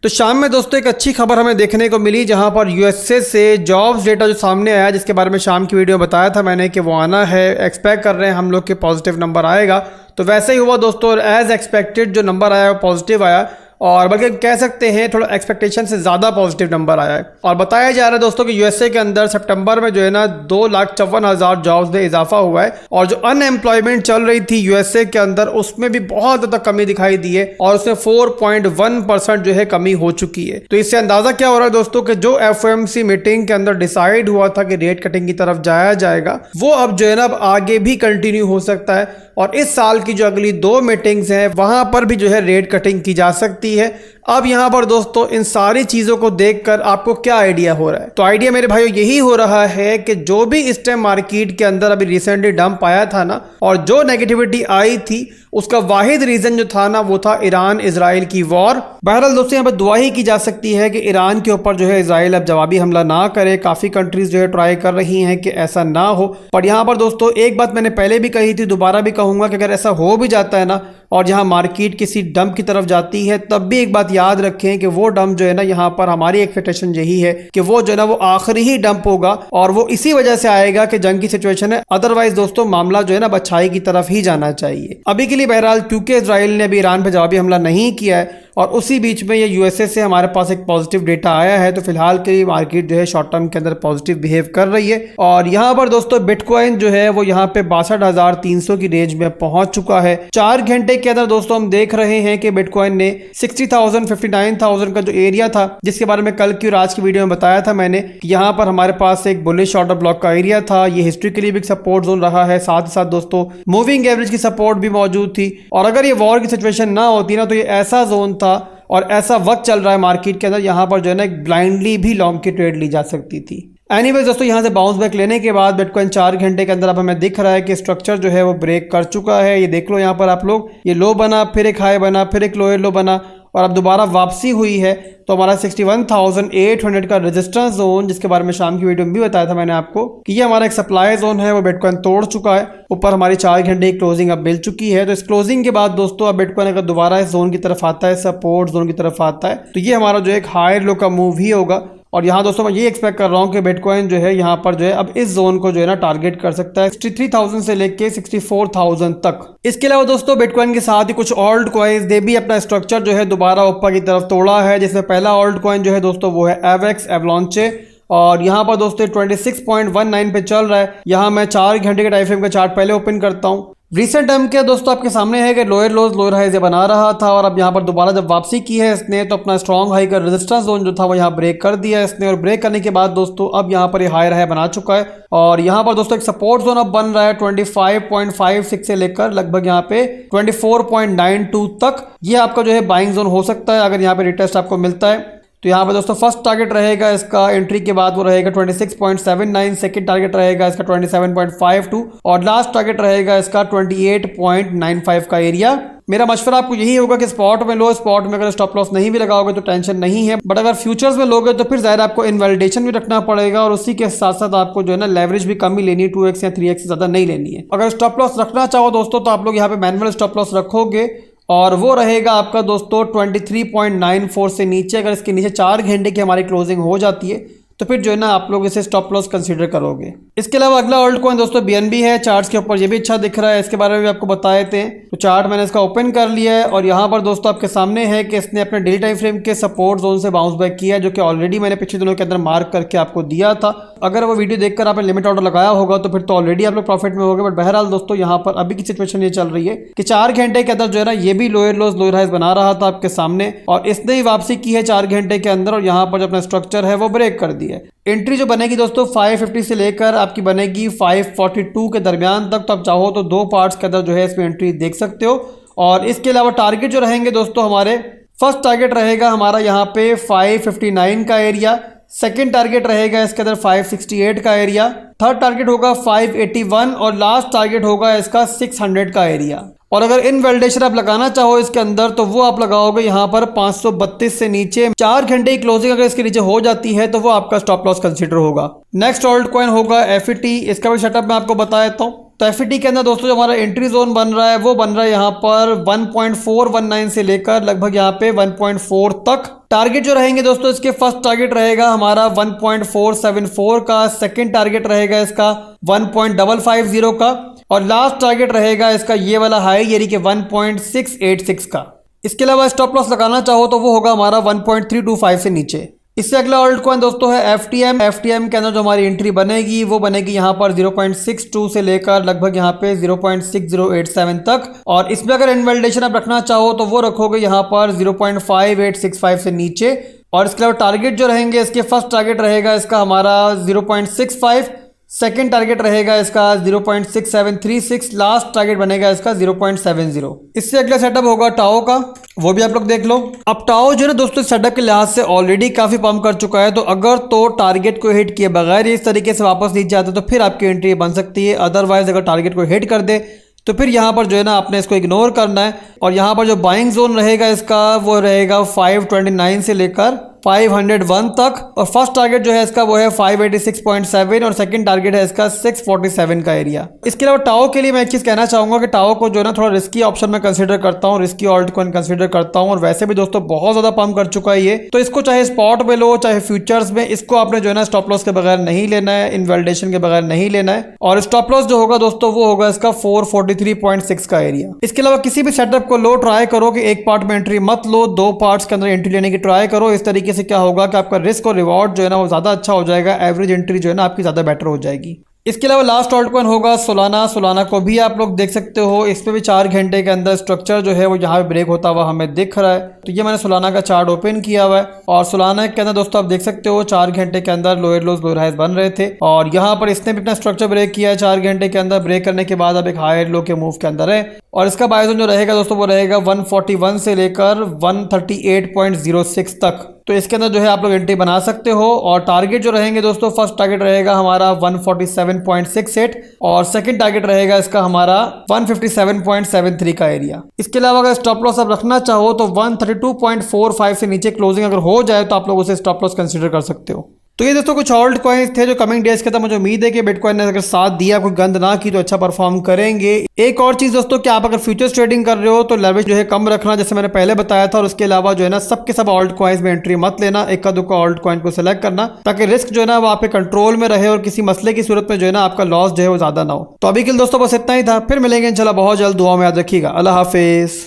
तो शाम में दोस्तों एक अच्छी खबर हमें देखने को मिली, जहां पर यूएसए से जॉब्स डेटा जो सामने आया, जिसके बारे में शाम की वीडियो में बताया था मैंने कि वो आना है, एक्सपेक्ट कर रहे हैं हम लोग के पॉजिटिव नंबर आएगा। तो वैसे ही हुआ दोस्तों, एज एक्सपेक्टेड जो नंबर आया वो पॉजिटिव आया, और बल्कि कह सकते हैं थोड़ा एक्सपेक्टेशन से ज़्यादा पॉजिटिव नंबर आया है। और बताया जा रहा है दोस्तों कि यूएसए के अंदर सितंबर में जो है ना 2,54,000 जॉब्स में इजाफा हुआ है, और जो अनएम्प्लॉयमेंट चल रही थी यूएसए के अंदर उसमें भी बहुत ज़्यादा कमी दिखाई दी है, और उसमें 4.1% जो है कमी हो चुकी है। तो इससे अंदाज़ा क्या हो रहा है दोस्तों कि जो एफओएमसी मीटिंग के अंदर डिसाइड हुआ था कि रेट कटिंग की तरफ जाया जाएगा, वो अब जो है ना अब आगे भी कंटिन्यू हो सकता है, और इस साल की जो अगली 2 मीटिंग्स हैं वहां पर भी जो है रेट कटिंग की जा सकती है। अब यहां पर दोस्तों इन सारी चीजों को देखकर आपको क्या आइडिया हो रहा है? तो आइडिया मेरे भाइयों यही हो रहा है कि जो भी इस टाइम मार्केट के अंदर अभी रिसेंटली डंप आया था ना, और जो नेगेटिविटी आई थी, उसका वाहिद रीजन जो था ना वो था ईरान इजराइल की वॉर। बहरहाल दोस्तों यहाँ पर दुआ ही की जा सकती है कि ईरान के ऊपर जो है इजराइल अब जवाबी हमला ना करे। काफी कंट्रीज जो है ट्राई कर रही हैं कि ऐसा ना हो, पर यहाँ पर दोस्तों एक बात मैंने पहले भी कही थी, दोबारा भी कहूंगा कि अगर ऐसा हो भी जाता है ना, और जहां मार्केट किसी डंप की तरफ जाती है, तब भी एक बात याद रखें कि वो डंप जो है ना, यहाँ पर हमारी एक्सपेक्टेशन यही है कि वो जो है ना वो आखिरी ही डंप होगा, और वो इसी वजह से आएगा कि जंग की सिचुएशन है। अदरवाइज दोस्तों मामला जो है ना अच्छाई की तरफ ही जाना चाहिए अभी के लिए। बहरहाल क्योंकि इजराइल ने अभी ईरान पर जवाबी हमला नहीं किया है, और उसी बीच में ये यूएसए से हमारे पास एक पॉजिटिव डेटा आया है, तो फिलहाल के लिए मार्केट जो है शॉर्ट टर्म के अंदर पॉजिटिव बिहेव कर रही है। और यहाँ पर दोस्तों बिटकॉइन जो है वो यहाँ पे 62,300 की रेंज में पहुंच चुका है। 4 घंटे के अंदर दोस्तों हम देख रहे हैं कि बिटकॉइन ने 60,000 59,000 का जो एरिया था, जिसके बारे में कल की और आज की वीडियो में बताया था मैंने कि यहाँ पर हमारे पास एक बुलिश ऑर्डर ब्लॉक का एरिया था, ये हिस्ट्री के लिए भी सपोर्ट जोन रहा है, साथ ही साथ दोस्तों मूविंग एवरेज की सपोर्ट भी मौजूद थी। और अगर ये वॉर की सिचुएशन ना होती ना, तो ये ऐसा जोन था और ऐसा वक्त चल रहा है मार्केट के अंदर, यहाँ पर जो है ना एक ब्लाइंडली भी लॉन्ग की ट्रेड ली जा सकती थी। एनीवेज दोस्तों यहाँ से बाउंस बैक लेने के बाद बिटकॉइन 4 घंटे के अंदर अब हमें दिख रहा है कि स्ट्रक्चर जो है वो ब्रेक कर चुका है। ये देख लो यहाँ पर आप लोग, ये लो बना, फिर एक हाई बना, फिर एक लोअर लो बना, और अब दोबारा वापसी हुई है। तो हमारा 61,800 का रेजिस्टेंस जोन, जिसके बारे में शाम की वीडियो में भी बताया था मैंने आपको कि ये हमारा एक सप्लाई जोन है, वो बिटकॉइन तोड़ चुका है। ऊपर हमारी 4 घंटे की क्लोजिंग अब मिल चुकी है। तो इस क्लोजिंग के बाद दोस्तों अब बिटकॉइन अगर दोबारा इस जोन की तरफ आता है, सपोर्ट जोन की तरफ आता है, तो ये हमारा जो एक हायर लो का मूव ही होगा। और यहाँ दोस्तों मैं ये एक्सपेक्ट कर रहा हूँ कि बिटकॉइन जो है यहाँ पर जो है अब इस जोन को जो है ना टारगेट कर सकता है 63,000 से लेके 64,000 तक। इसके अलावा दोस्तों बिटकॉइन के साथ ही कुछ ऑल्ट कॉइन्स ने भी अपना स्ट्रक्चर जो है दोबारा ऊपर की तरफ तोड़ा है। जिसमें पहला ऑल्ट कॉइन जो है दोस्तों वो है एवेक्स एवलॉन्चे, और यहाँ पर दोस्तों 26.19 पे चल रहा है। यहाँ मैं 4 घंटे के टाइम फ्रेम का चार्ट पहले ओपन करता हूँ। रिसेंट टाइम के दोस्तों आपके सामने है कि लोअर लोज लोअर हाई बना रहा था, और अब यहाँ पर दोबारा जब वापसी की है इसने, तो अपना स्ट्रॉन्ग हाई का रेजिस्टेंस जोन जो था वो यहाँ ब्रेक कर दिया इसने, और ब्रेक करने के बाद दोस्तों अब यहाँ पर ये हायर हाई बना चुका है। और यहाँ पर दोस्तों एक सपोर्ट जोन अब बन रहा है 25.56 से लेकर लगभग यहाँ पे 24.92 तक। ये आपका जो है बाइंग जोन हो सकता है अगर यहाँ पे रिटेस्ट आपको मिलता है। तो यहाँ पे दोस्तों फर्स्ट टारगेट रहेगा इसका एंट्री के बाद वो रहेगा 26.79, सेकंड टारगेट रहेगा इसका 27.52, और लास्ट टारगेट रहेगा इसका 28.95 का एरिया। मेरा मशवरा आपको यही होगा कि स्पॉट में लो, स्पॉट में अगर स्टॉप लॉस नहीं भी लगाओगे तो टेंशन नहीं है, बट अगर फ्यूचर्स में लोगे तो फिर ज़ाहिर आपको इनवैलिडेशन भी रखना पड़ेगा, और उसी के साथ साथ आपको जो है ना लेवरेज भी कम ही लेनी है, 2x या 3x से ज़्यादा नहीं लेनी है। अगर स्टॉप लॉस रखना चाहो दोस्तों तो आप लोग यहाँ पे मैनुअल स्टॉप लॉस रखोगे, और वो रहेगा आपका दोस्तों 23.94 से नीचे। अगर इसके नीचे 4 घंटे की हमारी क्लोजिंग हो जाती है तो फिर जो है ना आप लोग इसे स्टॉप लॉस कंसीडर करोगे। इसके अलावा अगला ऑल्ट कॉइन दोस्तों बीएनबी है। चार्ट्स के ऊपर ये भी अच्छा दिख रहा है, इसके बारे में भी आपको बताए थे। तो चार्ट मैंने इसका ओपन कर लिया है, और यहाँ पर दोस्तों आपके सामने है कि इसने अपने डेली टाइम फ्रेम के सपोर्ट जोन से बाउंस बैक किया, जो कि ऑलरेडी मैंने पिछले दिनों के अंदर मार्क करके आपको दिया था। अगर वो वीडियो देखकर आपने लिमिट ऑर्डर लगाया होगा तो फिर तो ऑलरेडी आप लोग प्रॉफिट में होगे। बट बहरहाल दोस्तों यहाँ पर अभी की सिचुएशन ये चल रही है कि 4 घंटे के अंदर जो है ना ये भी लोअर लोज लोअर हाइज बना रहा था आपके सामने, और इसने ही वापसी की है 4 घंटे के अंदर, और यहाँ पर जो अपना स्ट्रक्चर है वो ब्रेक कर दिया है। एंट्री जो बनेगी दोस्तों 550 से लेकर आपकी बनेगी 542 के दरमियान तक। तो आप चाहो तो 2 पार्ट्स के अंदर जो है इसमें एंट्री देख सकते हो। और इसके अलावा टारगेट जो रहेंगे दोस्तों हमारे, फर्स्ट टारगेट रहेगा हमारा यहाँ पे 559 का एरिया, सेकंड टारगेट रहेगा इसके अंदर 568 का एरिया, थर्ड टारगेट होगा 581 और लास्ट टारगेट होगा इसका 600 का एरिया। और अगर इन वैलिडेशन आप लगाना चाहो इसके अंदर तो वो आप लगाओगे यहाँ पर 532 से नीचे। 4 घंटे की क्लोजिंग अगर इसके नीचे हो जाती है तो वो आपका स्टॉप लॉस कंसीडर होगा। नेक्स्ट ऑल्ट कॉइन होगा FET। इसका भी सेटअप मैं आपको बता देता हूँ। तो FET के अंदर दोस्तों जो हमारा एंट्री जोन बन रहा है वो बन रहा है यहाँ पर 1.419 से लेकर लगभग यहाँ पे 1.4 तक। टारगेट जो रहेंगे दोस्तों इसके फर्स्ट टारगेट रहेगा हमारा 1.474 का, सेकंड टारगेट रहेगा इसका 1.550 का और लास्ट टारगेट रहेगा इसका ये वाला हाई यानी कि 1.686 का। इसके अलावा स्टॉप लॉस लगाना चाहो तो वो होगा हमारा 1.325 से नीचे। इससे अगला ऑल्ट कॉइन दोस्तों है FTM। FTM के अंदर जो हमारी एंट्री बनेगी वो बनेगी यहाँ पर 0.62 से लेकर लगभग यहाँ पे 0.6087 तक। और इसमें अगर इनवैलिडेशन आप रखना चाहो तो वो रखोगे यहाँ पर 0.5865 से नीचे। और इसके अलावा टारगेट जो रहेंगे इसके फर्स्ट टारगेट रहेगा इसका हमारा 0.65, सेकेंड टारगेट रहेगा इसका 0.6736, लास्ट टारगेट बनेगा इसका 0.70। इससे अगला सेटअप होगा टाओ का, वो भी आप लोग देख लो। अब टाओ जो है ना दोस्तों सेटअप के लिहाज से ऑलरेडी काफी पंप कर चुका है, तो अगर तो टारगेट को हिट किए बगैर इस तरीके से वापस नीचे आते तो फिर आपकी एंट्री बन सकती है। अदरवाइज अगर टारगेट को हिट कर दे तो फिर यहाँ पर जो है ना आपने इसको इग्नोर करना है। और यहाँ पर जो बाइंग जोन रहेगा इसका वो रहेगा 529 से लेकर 501 तक। और फर्स्ट टारगेट जो है इसका वो है 586.7 और सेकंड टारगेट है इसका 647 का एरिया। इसके अलावा टाओ के लिए मैं एक चीज़ कहना चाहूँगा कि टाओ को जो है ना थोड़ा रिस्की ऑप्शन में कंसीडर करता हूँ, रिस्की ऑल्ट कॉइन कंसीडर करता हूँ। और वैसे भी दोस्तों बहुत ज़्यादा पंप कर चुका है ये, तो इसको चाहे स्पॉट में लो चाहे फ्यूचर्स में, इसको आपने जो है ना स्टॉप लॉस के बगैर नहीं लेना है, इनवैलिडेशन के बगैर नहीं लेना है। और स्टॉप लॉस जो होगा दोस्तों वो होगा इसका 443.6 का एरिया। इसके अलावा किसी भी सेटअप को लो ट्राई करो कि एक पार्ट में एंट्री मत लो, 2 पार्ट्स के अंदर एंट्री लेने की ट्राई करो। इस तरीके से क्या होगा कि आपका रिस्क और रिवॉर्ड जो है ना वो ज़्यादा अच्छा हो जाएगा, एवरेज एंट्री जो है ना आपकी ज़्यादा बेटर हो जाएगी। इसके अलावा लास्ट ऑल्ट कॉइन होगा सोलाना। सोलाना को भी आप लोग देख सकते हो, इस पे भी 4 घंटे के अंदर स्ट्रक्चर जो है वो यहाँ पे ब्रेक होता हुआ हमें दिख रहा है। तो ये मैंने सोलाना का चार्ट ओपन किया हुआ है और सोलाना के अंदर दोस्तों आप देख सकते हो 4 घंटे के अंदर लोअर लोज लोअर हाइज बन रहे थे और यहाँ पर इसने भी अपना स्ट्रक्चर ब्रेक किया है 4 घंटे के अंदर। ब्रेक करने के बाद अब एक हायर लो के मूव के अंदर है और इसका बाय जोन जो रहेगा दोस्तों वो रहेगा 141 से लेकर 138.06 तक। तो इसके अंदर जो है आप लोग एंट्री बना सकते हो। और टारगेट जो रहेंगे दोस्तों, फर्स्ट टारगेट रहेगा हमारा 147.68 और सेकंड टारगेट रहेगा इसका हमारा 157.73 का एरिया। इसके अलावा अगर स्टॉप लॉस आप रखना चाहो तो 132.45 से नीचे क्लोजिंग अगर हो जाए तो आप लोग उसे स्टॉप लॉस कंसीडर कर सकते हो। तो ये दोस्तों कुछ ऑल्ट कॉइन्स थे जो कमिंग डेज के था। मुझे उम्मीद है कि बिटकॉइन ने अगर साथ दिया, कोई गंद ना की तो अच्छा परफॉर्म करेंगे। एक और चीज़ दोस्तों कि आप अगर फ्यूचर्स ट्रेडिंग कर रहे हो तो लेवरेज जो है कम रखना, जैसे मैंने पहले बताया था। और उसके अलावा जो है ना सबके सब ऑल्ट कॉइन्स में एंट्री मत लेना, एक का दुक्का ऑल्ट कॉइन को सिलेक्ट करना ताकि रिस्क जो है ना वो आप कंट्रोल में रहे और किसी मसले की सूरत में जो है ना आपका लॉस जो है वो ज़्यादा ना हो। तो अभी के लिए दोस्तों बस इतना ही था, फिर मिलेंगे इंशाल्लाह बहुत जल्द। दुआ में याद रखिएगा। अल्लाह हाफिज़।